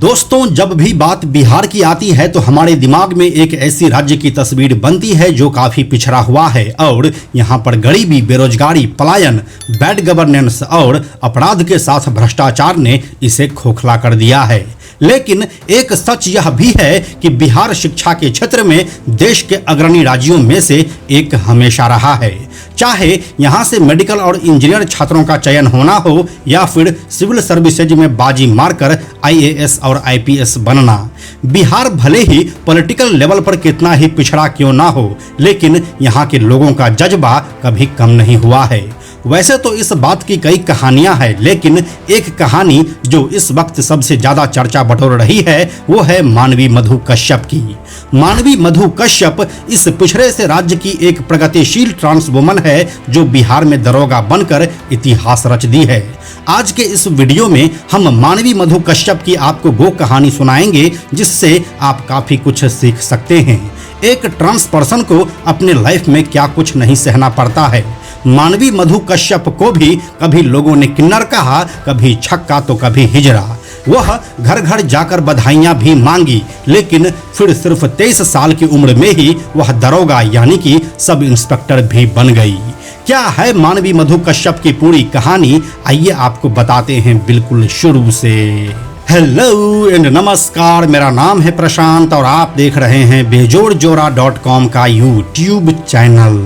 दोस्तों, जब भी बात बिहार की आती है तो हमारे दिमाग में एक ऐसी राज्य की तस्वीर बनती है जो काफी पिछड़ा हुआ है और यहाँ पर गरीबी, बेरोजगारी, पलायन, बैड गवर्नेंस और अपराध के साथ भ्रष्टाचार ने इसे खोखला कर दिया है। लेकिन एक सच यह भी है कि बिहार शिक्षा के क्षेत्र में देश के अग्रणी राज्यों में से एक हमेशा रहा है। चाहे यहाँ से मेडिकल और इंजीनियर छात्रों का चयन होना हो या फिर सिविल सर्विसेज में बाजी मारकर आईएएस और आईपीएस बनना, बिहार भले ही पॉलिटिकल लेवल पर कितना ही पिछड़ा क्यों ना हो, लेकिन यहाँ के लोगों का जज्बा कभी कम नहीं हुआ है। वैसे तो इस बात की कई कहानियां हैं, लेकिन एक कहानी जो इस वक्त सबसे ज्यादा चर्चा बटोर रही है वो है मानवी मधु कश्यप की। मानवी मधु कश्यप इस पिछड़े से राज्य की एक प्रगतिशील ट्रांस वुमन है जो बिहार में दरोगा बनकर इतिहास रच दी है। आज के इस वीडियो में हम मानवी मधु कश्यप की आपको वो कहानी सुनाएंगे जिससे आप काफी कुछ सीख सकते हैं। एक ट्रांस पर्सन को अपने लाइफ में क्या कुछ नहीं सहना पड़ता है। मानवी मधु कश्यप को भी कभी लोगों ने किन्नर कहा, कभी छक्का तो कभी हिजड़ा। वह घर घर जाकर बधाइयां भी मांगी, लेकिन फिर सिर्फ 23 साल की उम्र में ही वह दरोगा यानी कि सब इंस्पेक्टर भी बन गई। क्या है मानवी मधु कश्यप की पूरी कहानी, आइए आपको बताते हैं बिल्कुल शुरू से। हेलो एंड नमस्कार, मेरा नाम है प्रशांत और आप देख रहे हैं बेजोड़जोरा.com का यूट्यूब चैनल।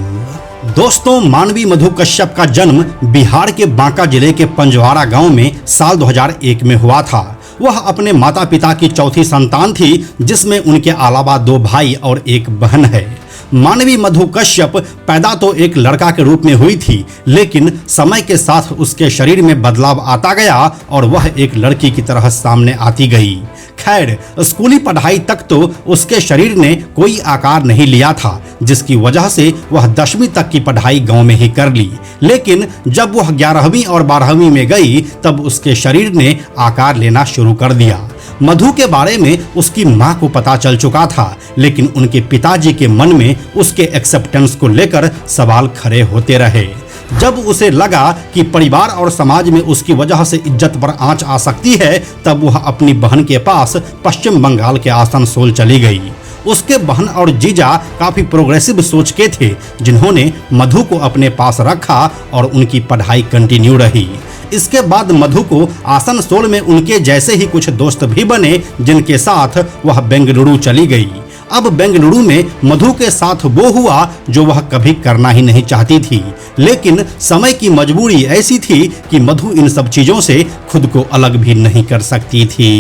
दोस्तों, मानवी मधु कश्यप का जन्म बिहार के बांका जिले के पंजवारा गांव में साल 2001 में हुआ था। वह अपने माता पिता की चौथी संतान थी, जिसमें उनके अलावा 2 भाई और 1 बहन है। मानवी मधु कश्यप पैदा तो एक लड़का के रूप में हुई थी, लेकिन समय के साथ उसके शरीर में बदलाव आता गया और वह एक लड़की की तरह सामने आती गई। खैर, स्कूली पढ़ाई तक तो उसके शरीर ने कोई आकार नहीं लिया था, जिसकी वजह से वह 10वीं तक की पढ़ाई गांव में ही कर ली। लेकिन जब वह 11वीं और 12वीं में गई तब उसके शरीर ने आकार लेना शुरू कर दिया। मधु के बारे में उसकी मां को पता चल चुका था, लेकिन उनके पिताजी के मन में उसके एक्सेप्टेंस को लेकर सवाल खड़े होते रहे। जब उसे लगा कि परिवार और समाज में उसकी वजह से इज्जत पर आंच आ सकती है, तब वह अपनी बहन के पास पश्चिम बंगाल के आसनसोल चली गई। उसके बहन और जीजा काफी प्रोग्रेसिव सोच के थे, जिन्होंने मधु को अपने पास रखा और उनकी पढ़ाई कंटिन्यू रही। इसके बाद मधु को आसनसोल में उनके जैसे ही कुछ दोस्त भी बने, जिनके साथ वह बेंगलुरु चली गई। अब बेंगलुरु में मधु के साथ वो हुआ जो वह कभी करना ही नहीं चाहती थी, लेकिन समय की मजबूरी ऐसी थी कि मधु इन सब चीजों से खुद को अलग भी नहीं कर सकती थी।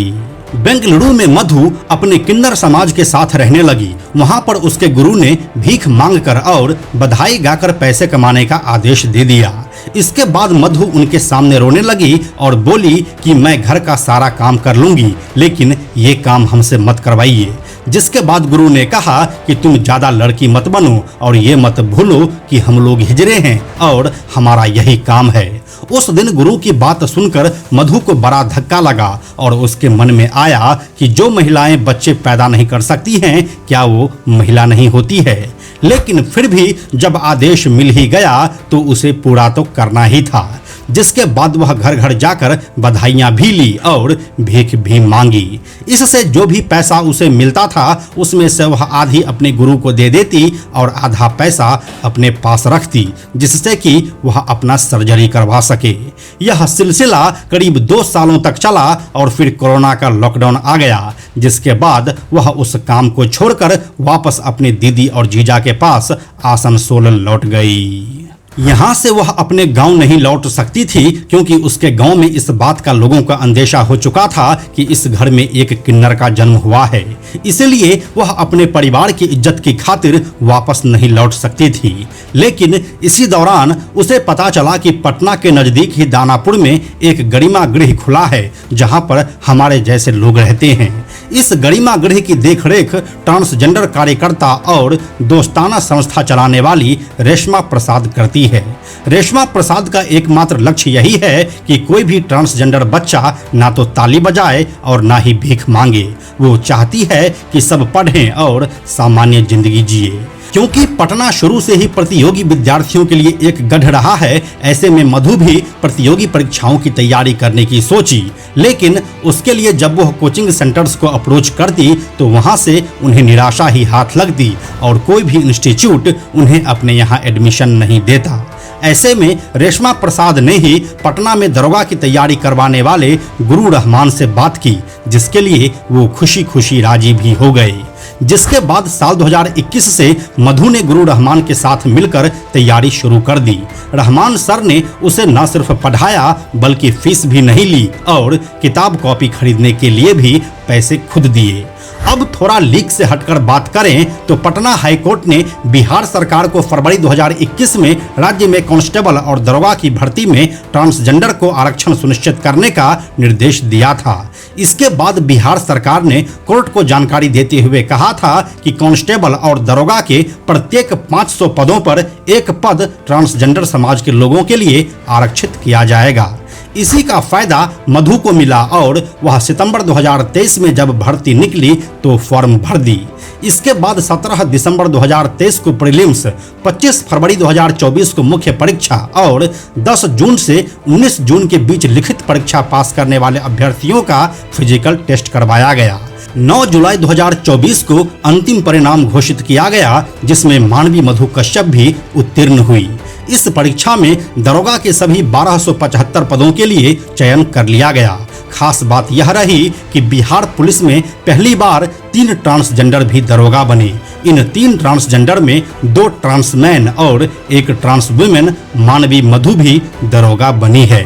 बेंगलुरु में मधु अपने किन्नर समाज के साथ रहने लगी। वहां पर उसके गुरु ने भीख मांगकर और बधाई गाकर पैसे कमाने का आदेश दे दिया। इसके बाद मधु उनके सामने रोने लगी और बोली कि मैं घर का सारा काम कर लूंगी, लेकिन ये काम हमसे मत करवाइए। जिसके बाद गुरु ने कहा कि तुम ज्यादा लड़की मत बनो और ये मत भूलो कि हम लोग हिजड़े हैं और हमारा यही काम है। उस दिन गुरु की बात सुनकर मधु को बड़ा धक्का लगा और उसके मन में आया कि जो महिलाएं बच्चे पैदा नहीं कर सकती हैं, क्या वो महिला नहीं होती है। लेकिन फिर भी जब आदेश मिल ही गया तो उसे पूरा तो करना ही था। जिसके बाद वह घर घर जाकर बधाइयां भी ली और भीख भी मांगी। इससे जो भी पैसा उसे मिलता था उसमें से वह आधी अपने गुरु को दे देती और आधा पैसा अपने पास रखती, जिससे कि वह अपना सर्जरी करवा सके। यह सिलसिला करीब 2 सालों तक चला और फिर कोरोना का लॉकडाउन आ गया, जिसके बाद वह उस काम को छोड़कर वापस अपने दीदी और जीजा के पास आसनसोल लौट गई। यहाँ से वह अपने गांव नहीं लौट सकती थी, क्योंकि उसके गांव में इस बात का लोगों का अंदेशा हो चुका था कि इस घर में एक किन्नर का जन्म हुआ है। इसलिए वह अपने परिवार की इज्जत की खातिर वापस नहीं लौट सकती थी। लेकिन इसी दौरान उसे पता चला कि पटना के नजदीक ही दानापुर में एक गरिमा गृह खुला है, जहाँ पर हमारे जैसे लोग रहते हैं। इस गरिमा गृह की देखरेख ट्रांसजेंडर कार्यकर्ता और दोस्ताना संस्था चलाने वाली रेशमा प्रसाद करती है। रेशमा प्रसाद का एकमात्र लक्ष्य यही है कि कोई भी ट्रांसजेंडर बच्चा ना तो ताली बजाए और ना ही भीख मांगे। वो चाहती है कि सब पढ़ें और सामान्य जिंदगी जिए। क्योंकि पटना शुरू से ही प्रतियोगी विद्यार्थियों के लिए एक गढ़ रहा है, ऐसे में मधु भी प्रतियोगी परीक्षाओं की तैयारी करने की सोची। लेकिन उसके लिए जब वह कोचिंग सेंटर्स को अप्रोच करती तो वहां से उन्हें निराशा ही हाथ लगती और कोई भी इंस्टीट्यूट उन्हें अपने यहाँ एडमिशन नहीं देता। ऐसे में रेशमा प्रसाद ने ही पटना में दरोगा की तैयारी करवाने वाले गुरु रहमान से बात की, जिसके लिए वो खुशी खुशी राजी भी हो गए। जिसके बाद साल 2021 से मधु ने गुरु रहमान के साथ मिलकर तैयारी शुरू कर दी। रहमान सर ने उसे न सिर्फ पढ़ाया बल्कि फीस भी नहीं ली और किताब कॉपी खरीदने के लिए भी पैसे खुद दिए। अब थोड़ा लीक से हटकर बात करें तो पटना हाईकोर्ट ने बिहार सरकार को फरवरी 2021 में राज्य में कांस्टेबल और दरोगा की भर्ती में ट्रांसजेंडर को आरक्षण सुनिश्चित करने का निर्देश दिया था। इसके बाद बिहार सरकार ने कोर्ट को जानकारी देते हुए कहा था कि कांस्टेबल और दरोगा के प्रत्येक 500 पदों पर एक पद ट्रांसजेंडर समाज के लोगों के लिए आरक्षित किया जाएगा। इसी का फायदा मधु को मिला और वह सितंबर 2023 में जब भर्ती निकली तो फॉर्म भर दी। इसके बाद 17 दिसंबर 2023 को प्रीलिम्स, 25 फरवरी 2024 को मुख्य परीक्षा और 10 जून से 19 जून के बीच लिखित परीक्षा पास करने वाले अभ्यर्थियों का फिजिकल टेस्ट करवाया गया। 9 जुलाई 2024 को अंतिम परिणाम घोषित किया गया, जिसमें मानवी मधु कश्यप भी उत्तीर्ण हुई। इस परीक्षा में दरोगा के सभी 1275 पदों के लिए चयन कर लिया गया। खास बात यह रही कि बिहार पुलिस में पहली बार 3 ट्रांसजेंडर भी दरोगा बने। इन 3 ट्रांसजेंडर में 2 ट्रांसमैन और 1 ट्रांस वुमेन मानवी मधु भी दरोगा बनी है।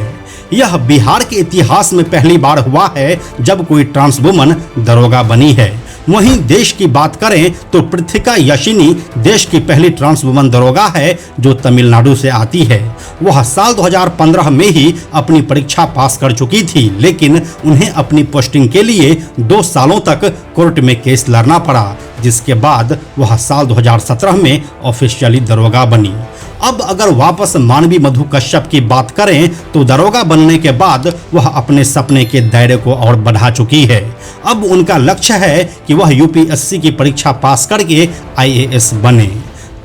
यह बिहार के इतिहास में पहली बार हुआ है जब कोई ट्रांस वुमन दरोगा बनी है। वहीं देश की बात करें तो पृथ्विका यशिनी देश की पहली ट्रांस वुमन दरोगा है जो तमिलनाडु से आती है। वह साल 2015 में ही अपनी परीक्षा पास कर चुकी थी, लेकिन उन्हें अपनी पोस्टिंग के लिए 2 सालों तक कोर्ट में केस लड़ना पड़ा, जिसके बाद वह साल 2017 में ऑफिशियली दरोगा बनी। अब अगर वापस मानवी मधु कश्यप की बात करें तो दरोगा बनने के बाद वह अपने सपने के दायरे को और बढ़ा चुकी है। अब उनका लक्ष्य है कि वह यूपीएससी की परीक्षा पास करके आईएएस बने।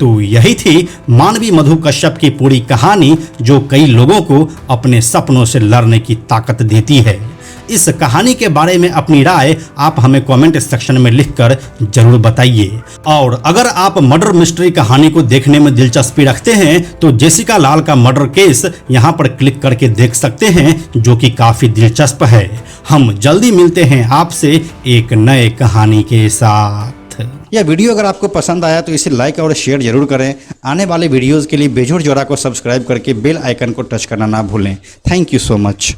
तो यही थी मानवी मधु कश्यप की पूरी कहानी, जो कई लोगों को अपने सपनों से लड़ने की ताकत देती है। इस कहानी के बारे में अपनी राय आप हमें कमेंट सेक्शन में लिखकर जरूर बताइए। और अगर आप मर्डर मिस्ट्री कहानी को देखने में दिलचस्पी रखते हैं तो जेसिका लाल का मर्डर केस यहां पर क्लिक करके देख सकते हैं, जो कि काफी दिलचस्प है। हम जल्दी मिलते हैं आपसे एक नए कहानी के साथ। यह वीडियो अगर आपको पसंद आया तो इसे लाइक और शेयर जरूर करें। आने वाले वीडियोस के लिए बेजोड़ जोड़ा को सब्सक्राइब करके बेल आइकन को टच करना ना भूलें। Thank you so much.